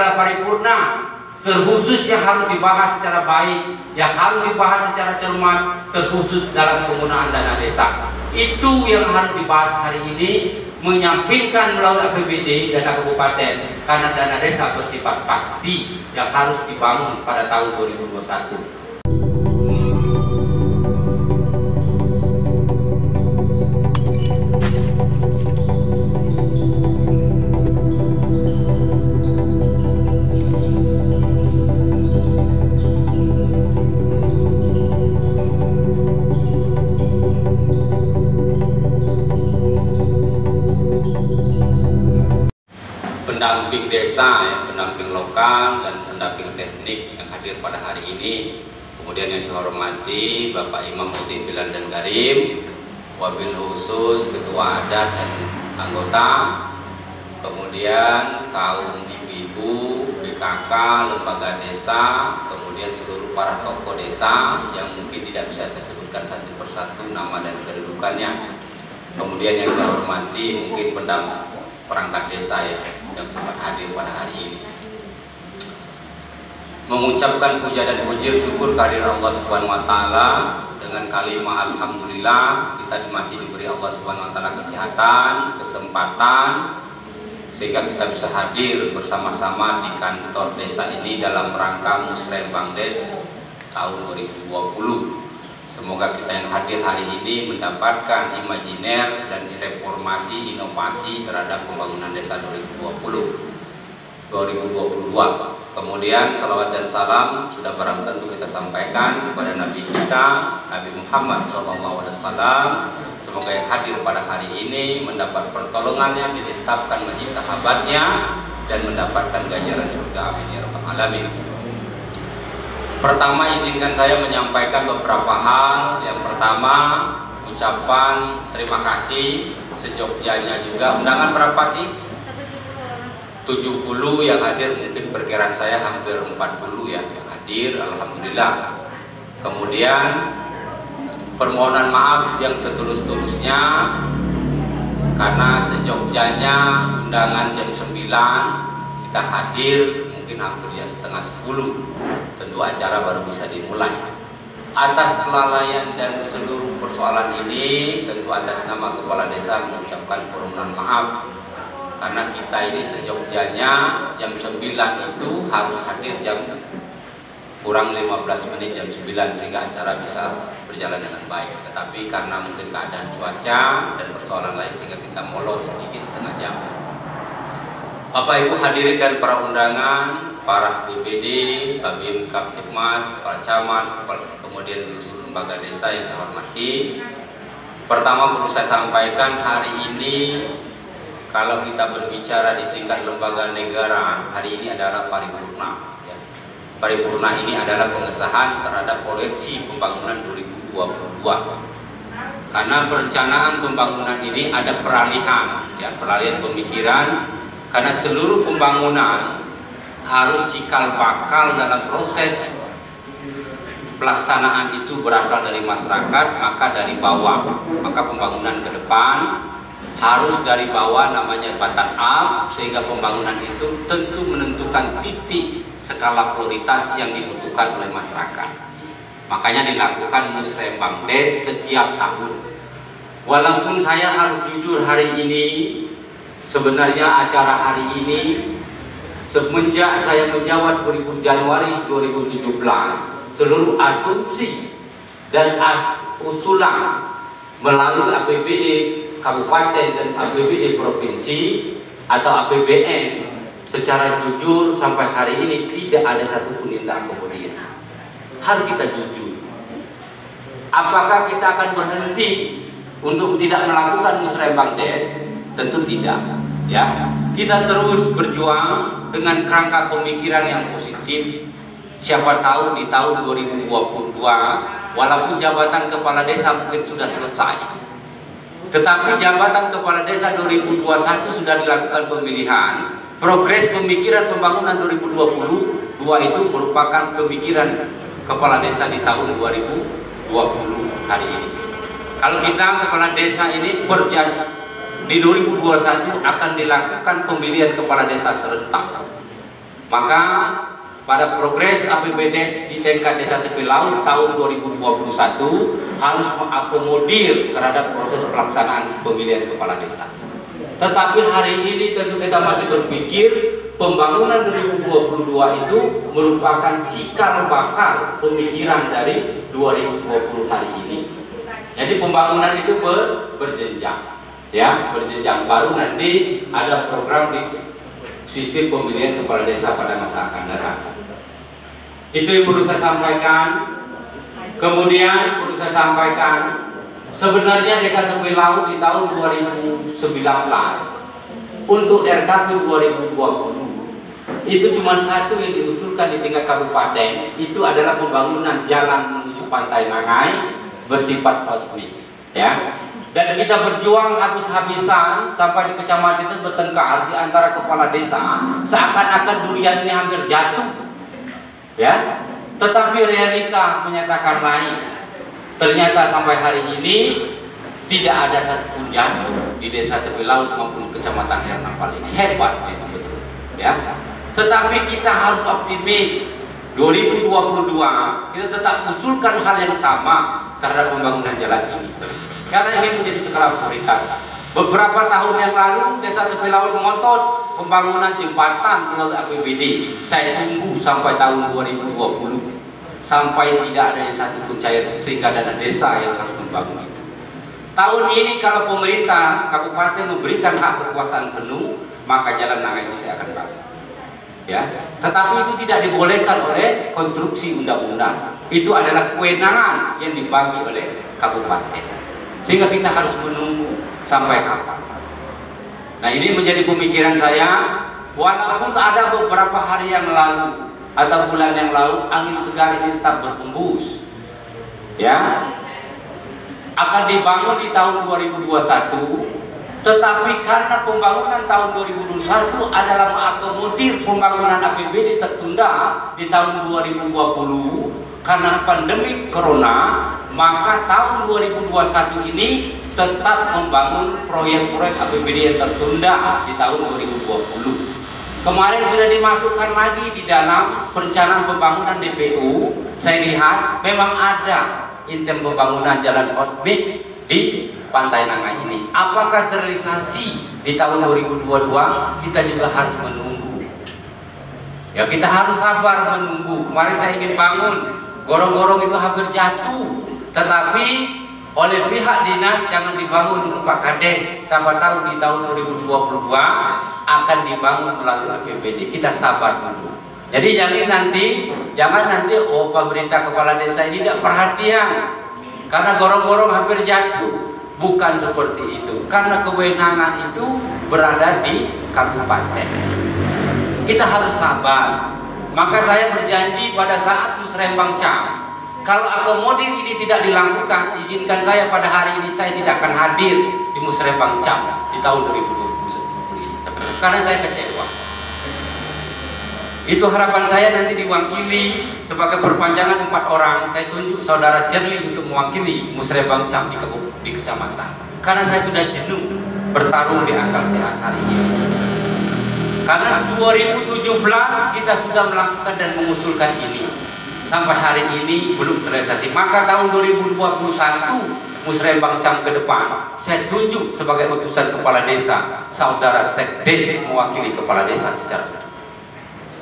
adalah paripurna, terkhusus yang harus dibahas secara baik, yang harus dibahas secara cermat, terkhusus dalam penggunaan dana desa. Itu yang harus dibahas hari ini, menyampingkan melalui APBD dana kabupaten, karena dana desa bersifat pasti yang harus dibangun pada tahun 2021. Pendamping desa, ya, pendamping lokal dan pendamping teknik yang hadir pada hari ini. Kemudian yang saya hormati Bapak Imam Multifilan dan Garim, wabil khusus Ketua Adat dan anggota, kemudian kaum ibu-ibu, BKK, lembaga desa, kemudian seluruh para tokoh desa yang mungkin tidak bisa saya sebutkan satu persatu nama dan kedudukannya. Kemudian yang saya hormati mungkin perangkat desa yang sempat hadir pada hari ini, mengucapkan puja dan puji syukur kehadiran Allah Subhanahu wa taala dengan kalimat alhamdulillah. Kita masih diberi Allah Subhanahu wa taala kesehatan, kesempatan sehingga kita bisa hadir bersama-sama di kantor desa ini dalam rangka Musrembangdes tahun 2020. Semoga kita yang hadir hari ini mendapatkan imajiner dan reformasi inovasi terhadap pembangunan desa 2022. Kemudian salawat dan salam sudah barang tentu kita sampaikan kepada Nabi kita, Nabi Muhammad SAW. Semoga yang hadir pada hari ini mendapat pertolongannya, ditetapkan menjadi sahabatnya, dan mendapatkan ganjaran surga. Amin ya rabbal alamin. Pertama, izinkan saya menyampaikan beberapa hal. Yang pertama, ucapan terima kasih sejogjanya juga. Undangan berapa nih? 70 yang hadir, mungkin perkiraan saya hampir 40 ya yang hadir, alhamdulillah. Kemudian permohonan maaf yang setulus-tulusnya karena sejogjanya undangan jam 9, kita hadir mungkin hampir ya setengah 10. Tentu acara baru bisa dimulai. Atas kelalaian dan seluruh persoalan ini, tentu atas nama Kepala Desa mengucapkan permohonan maaf. Karena kita ini sejogjanya jam 9 itu harus hadir jam kurang 15 menit jam 9 sehingga acara bisa berjalan dengan baik. Tetapi karena mungkin keadaan cuaca dan persoalan lain sehingga kita molor sedikit setengah jam. Bapak Ibu hadirin dan para undangan, para BPD, Babin Kaptipmas, para camat, kemudian seluruh lembaga desa yang saya hormati. Pertama perlu saya sampaikan hari ini kalau kita berbicara di tingkat lembaga negara, hari ini adalah paripurna. Ya. Paripurna ini adalah pengesahan terhadap proyeksi pembangunan 2022. Karena perencanaan pembangunan ini ada peralihan, ya, peralihan pemikiran. Karena seluruh pembangunan harus cikal bakal dalam proses pelaksanaan itu berasal dari masyarakat, maka dari bawah. Maka pembangunan ke depan harus dari bawah, namanya bottom up, sehingga pembangunan itu tentu menentukan titik skala prioritas yang dibutuhkan oleh masyarakat. Makanya dilakukan Musrembangdes setiap tahun. Walaupun saya harus jujur hari ini, sebenarnya acara hari ini semenjak saya menjawab 2000 Januari 2017, seluruh asumsi dan usulan melalui APBD kabupaten dan APBD provinsi atau APBN secara jujur sampai hari ini tidak ada satupun yang terakomodir. Harus kita jujur. Apakah kita akan berhenti untuk tidak melakukan Musrembangdes? Tentu tidak. Ya, kita terus berjuang dengan kerangka pemikiran yang positif. Siapa tahu di tahun 2022, walaupun jabatan kepala desa mungkin sudah selesai, tetapi jabatan kepala desa 2021 sudah dilakukan pemilihan. Progres pemikiran pembangunan 2022 itu merupakan pemikiran kepala desa di tahun 2020 hari ini. Kalau kita kepala desa ini berjanji di 2021 akan dilakukan pemilihan kepala desa serentak. Maka pada progres APBD di tingkat Desa Tepi Laut tahun 2021 harus mengakomodir terhadap proses pelaksanaan pemilihan kepala desa. Tetapi hari ini tentu kita masih berpikir pembangunan 2022 itu merupakan cikal bakal pemikiran dari 2020 hari ini. Jadi pembangunan itu berjenjang, ya, berjenjang. Baru nanti ada program di sistem pemilihan kepala desa pada masa akan datang. Itu yang perlu saya sampaikan. Kemudian perlu saya sampaikan, sebenarnya Desa Tepi Laut di tahun 2019 untuk RKP 2020 itu cuma satu yang diusulkan di tingkat kabupaten, itu adalah pembangunan jalan menuju Pantai Nangai bersifat outreach, ya. Dan kita berjuang habis-habisan sampai di kecamatan itu bertengkar di antara kepala desa, seakan-akan durian ini hampir jatuh, ya. Tetapi realita menyatakan lain. Ternyata sampai hari ini tidak ada satupun jatuh di Desa Tepi Laut maupun Kecamatan Ernapal ini. Hebat memang betul, ya. Tetapi kita harus optimis. 2022 kita tetap usulkan hal yang sama terhadap pembangunan jalan ini, karena ini menjadi skala prioritas. Beberapa tahun yang lalu Desa Tepi Laut ngotot pembangunan jembatan melalui APBD. Saya tunggu sampai tahun 2020 sampai tidak ada yang satu pun cair, sehingga dana desa yang harus membangun itu. Tahun ini kalau pemerintah kabupaten memberikan hak kekuasaan penuh, maka jalan Nangai itu saya akan bangun, ya. Tetapi itu tidak dibolehkan oleh konstruksi undang-undang. Itu adalah kewenangan yang dibagi oleh kabupaten, sehingga kita harus menunggu sampai kapan. Nah, ini menjadi pemikiran saya. Walaupun ada beberapa hari yang lalu atau bulan yang lalu angin segar ini tetap berhembus, ya, akan dibangun di tahun 2021. Tetapi karena pembangunan tahun 2021 adalah mengakomodir pembangunan APBD tertunda di tahun 2020 karena pandemi corona, maka tahun 2021 ini tetap membangun proyek-proyek APBD yang tertunda di tahun 2020. Kemarin sudah dimasukkan lagi di dalam perencanaan pembangunan DPU. Saya lihat memang ada intent pembangunan jalan outreach di Pantai Nangai ini. Apakah terrealisasi di tahun 2022? Kita juga harus menunggu. Ya, kita harus sabar menunggu. Kemarin saya ingin bangun, gorong-gorong itu hampir jatuh, tetapi oleh pihak dinas jangan dibangun dulu Pak Kades. Siapa tahu di tahun 2022 akan dibangun melalui APBD. Kita sabar dulu. Jadi jangan nanti oh pemerintah kepala desa ini tidak perhatian karena gorong-gorong hampir jatuh. Bukan seperti itu. Karena kewenangan itu berada di kabupaten. Kita harus sabar. Maka saya berjanji pada saat Musrembang Cam, kalau akomodir ini tidak dilakukan, izinkan saya pada hari ini saya tidak akan hadir di Musrembang Cam di tahun 2021 karena saya kecewa. Itu harapan saya nanti diwakili sebagai perpanjangan 4 orang. Saya tunjuk saudara Jerli untuk mewakili Musrembang Cam di kecamatan. Karena saya sudah jenuh bertarung di akal sehat hari ini. Karena 2017 kita sudah melakukan dan mengusulkan ini. Sampai hari ini belum terrealisasi. Maka tahun 2021 Musrembang Cam ke depan saya tunjuk sebagai utusan kepala desa, saudara Sekdes mewakili kepala desa secara utuh.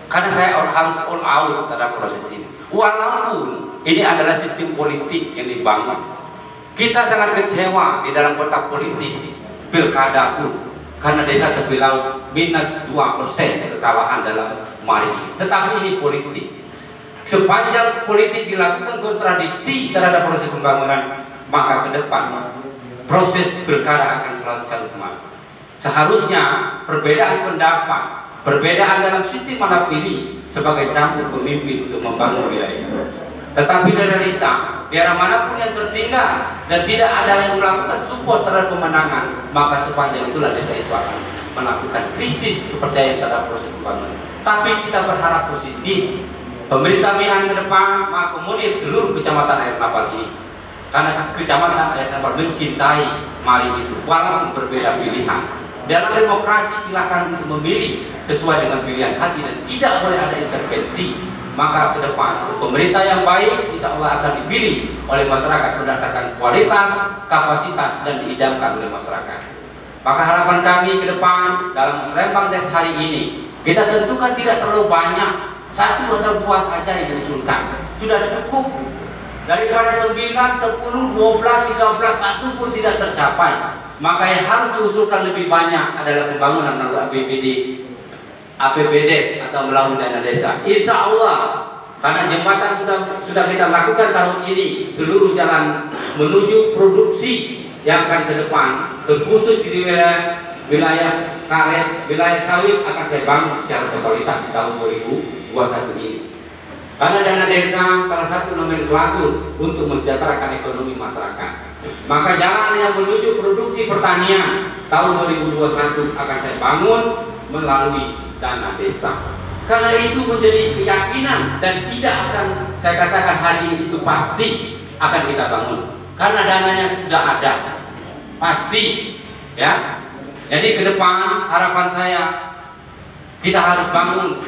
Karena saya harus all out terhadap proses ini. Walaupun ini adalah sistem politik yang dibangun, kita sangat kecewa di dalam peta politik pilkada pun karena Desa Tepi Laut minus 2% kekalahan dalam mari ini. Tetapi ini politik. Sepanjang politik dilakukan kontradiksi terhadap proses pembangunan, maka ke depan proses pilkada akan selalu jalan kemana. Seharusnya perbedaan pendapat, perbedaan dalam sistem mandat ini sebagai campur pemimpin untuk membangun wilayah. Tetapi realita, biar manapun yang tertinggal dan tidak ada yang melakukan support terhadap kemenangan, maka sepanjang itulah desa itu akan melakukan krisis kepercayaan terhadap proses pembangunan. Tapi kita berharap positif. Pemerintah Minang ke depan mengakomodir seluruh kecamatan air napal ini. Karena kecamatan air napal mencintai mari itu, walaupun berbeda pilihan. Dalam demokrasi silakan memilih sesuai dengan pilihan hati dan tidak boleh ada intervensi. Maka ke depan pemerintah yang baik insya Allah akan dipilih oleh masyarakat berdasarkan kualitas, kapasitas dan diidamkan oleh masyarakat. Maka harapan kami ke depan dalam Musrembang Des hari ini kita tentukan tidak terlalu banyak, 1 atau 2 saja yang diusulkan. Sudah cukup. Daripada 9, 10, 12, 13, 1 pun tidak tercapai. Maka yang harus diusulkan lebih banyak adalah pembangunan melalui APBDes atau melalui dana desa. Insya Allah, karena jembatan sudah kita lakukan tahun ini, seluruh jalan menuju produksi yang akan ke depan, terkhusus di wilayah karet, wilayah sawit akan saya bangun secara totalitas di tahun 2021 ini. Karena dana desa salah satu nomenklatur untuk mensejahterakan ekonomi masyarakat. Maka jalan yang menuju produksi pertanian tahun 2021 akan saya bangun melalui dana desa. Karena itu menjadi keyakinan dan tidak akan saya katakan hari ini itu pasti akan kita bangun. Karena dananya sudah ada, pasti, ya. Jadi ke depan harapan saya kita harus bangun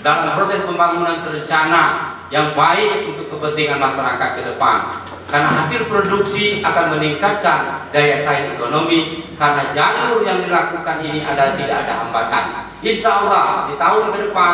dalam proses pembangunan terencana yang baik untuk kepentingan masyarakat ke depan. Karena hasil produksi akan meningkatkan daya saing ekonomi. Karena jalur yang dilakukan ini adalah tidak ada hambatan. Insya Allah di tahun ke depan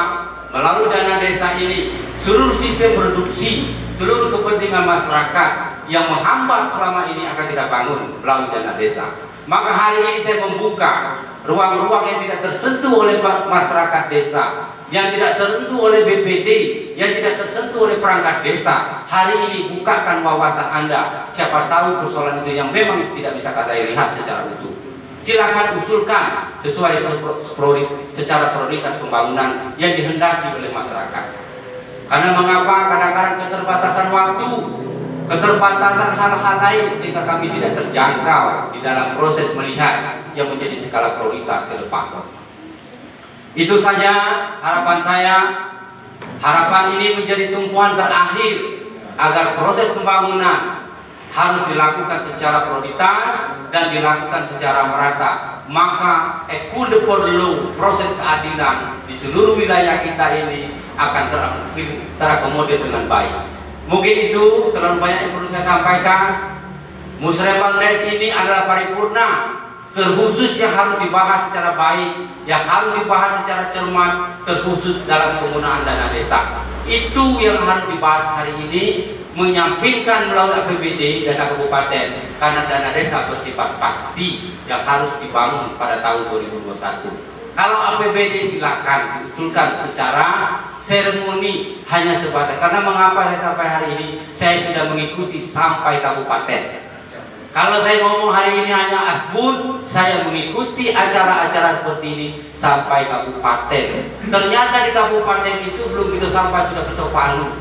melalui dana desa ini seluruh sistem produksi, seluruh kepentingan masyarakat yang menghambat selama ini akan kita bangun melalui dana desa. Maka hari ini saya membuka ruang-ruang yang tidak tersentuh oleh masyarakat desa, yang tidak tersentuh oleh BPD, yang tidak tersentuh oleh perangkat desa. Hari ini bukakan wawasan Anda. Siapa tahu persoalan itu yang memang tidak bisa saya lihat secara utuh. Silakan usulkan sesuai secara prioritas pembangunan yang dihendaki oleh masyarakat. Karena mengapa kadang-kadang keterbatasan waktu, keterbatasan hal-hal lain sehingga kami tidak terjangkau di dalam proses melihat yang menjadi skala prioritas ke depan. Itu saja harapan saya. Harapan ini menjadi tumpuan terakhir agar proses pembangunan harus dilakukan secara prioritas dan dilakukan secara merata. Maka proses keadilan di seluruh wilayah kita ini akan terakomodir dengan baik. Mungkin itu terlalu banyak yang perlu saya sampaikan. Musrembang Des ini adalah paripurna terkhusus yang harus dibahas secara baik, yang harus dibahas secara cermat, terkhusus dalam penggunaan dana desa. Itu yang harus dibahas hari ini, menyampingkan melalui APBD dana kabupaten, karena dana desa bersifat pasti yang harus dibangun pada tahun 2021. Kalau APBD silakan diusulkan secara seremoni hanya sebatas. Karena mengapa saya sampai hari ini saya sudah mengikuti sampai kabupaten. Kalau saya ngomong hari ini hanya asbun, saya mengikuti acara-acara seperti ini sampai kabupaten. Ternyata di kabupaten itu belum kita sampai sudah ketok Palu.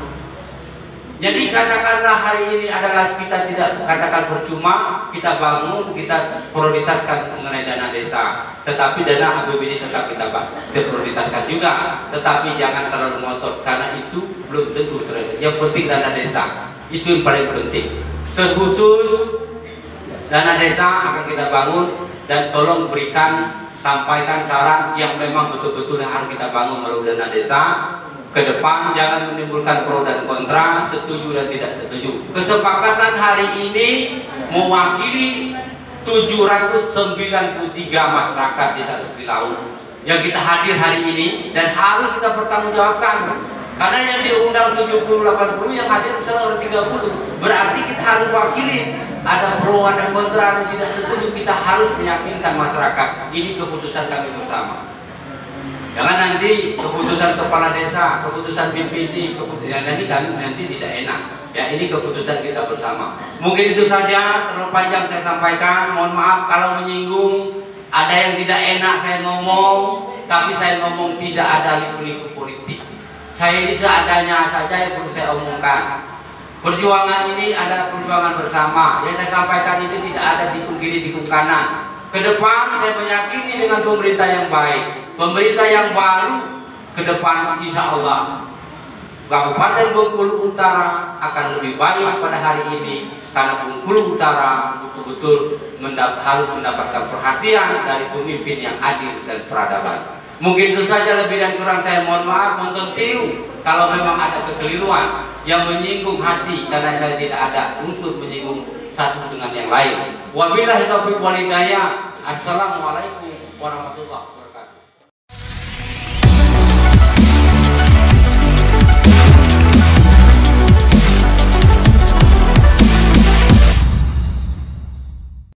Jadi katakanlah hari ini adalah kita tidak katakan percuma kita bangun, kita prioritaskan mengenai dana desa. Tetapi dana APBD tetap kita prioritaskan juga. Tetapi jangan terlalu ngotot karena itu belum tentu terus. Yang penting dana desa itu yang paling penting. Terkhusus dana desa akan kita bangun dan tolong sampaikan saran yang memang betul-betul harus kita bangun melalui dana desa. Ke depan jangan menimbulkan pro dan kontra, setuju dan tidak setuju. Kesepakatan hari ini mewakili 793 masyarakat desa tepi laut yang kita hadir hari ini dan harus kita pertanggungjawabkan. Karena yang diundang 70-80 yang hadir misalnya orang 30, berarti kita harus wakili. Ada pro, ada kontra, dan tidak setuju, kita harus meyakinkan masyarakat. Ini keputusan kami bersama. Jangan nanti keputusan kepala desa, keputusan BPD, nanti tidak enak. Ya, ini keputusan kita bersama. Mungkin itu saja, terlalu panjang saya sampaikan. Mohon maaf kalau menyinggung. Ada yang tidak enak saya ngomong, tapi saya ngomong tidak ada liku-liku politik. Saya ini seadanya saja yang perlu saya omongkan. Perjuangan ini adalah perjuangan bersama. Yang saya sampaikan itu tidak ada tikung kiri, tikung kanan. Ke depan saya meyakini dengan pemerintah yang baik, pemerintah yang baru ke depan insya Allah Kabupaten Bengkulu Utara akan lebih baik pada hari ini karena Bengkulu Utara betul-betul harus mendapatkan perhatian dari pemimpin yang adil dan peradaban. Mungkin itu saja, lebih dan kurang saya mohon maaf, nonton ciu kalau memang ada kekeliruan yang menyinggung hati, karena saya tidak ada unsur menyinggung satu dengan yang lain. Wabillahi taufiq wal hidayah. Assalamualaikum warahmatullahi wabarakatuh.